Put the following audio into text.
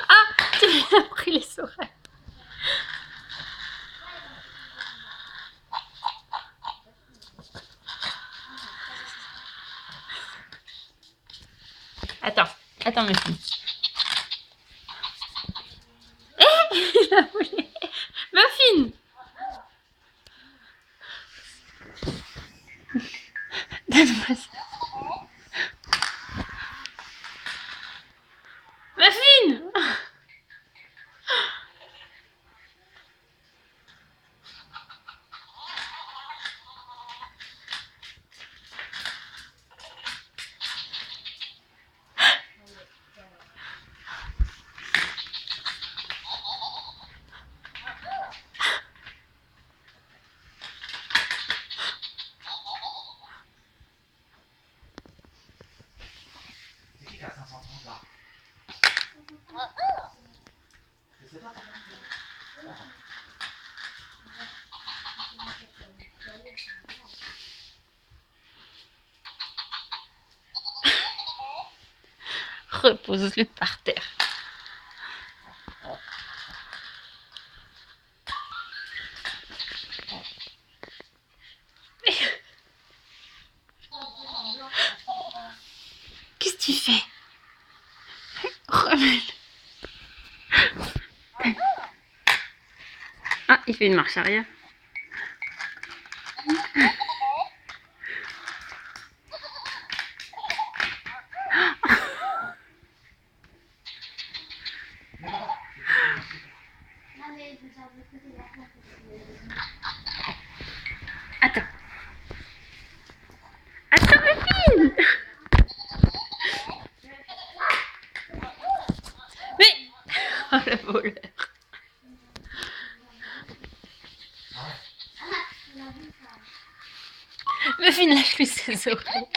Ah, tu lui as pris les oreilles. Attends, Muffin. Il a volé. Muffin! Donne-moi ça. Muffin! Repose-le par terre. Qu'est-ce que tu fais? Remets-le. Ah, il fait une marche arrière. Attends. Attends, Muffin! Mais... Oh, le voleur. Muffin, lâche-lui ses oreilles.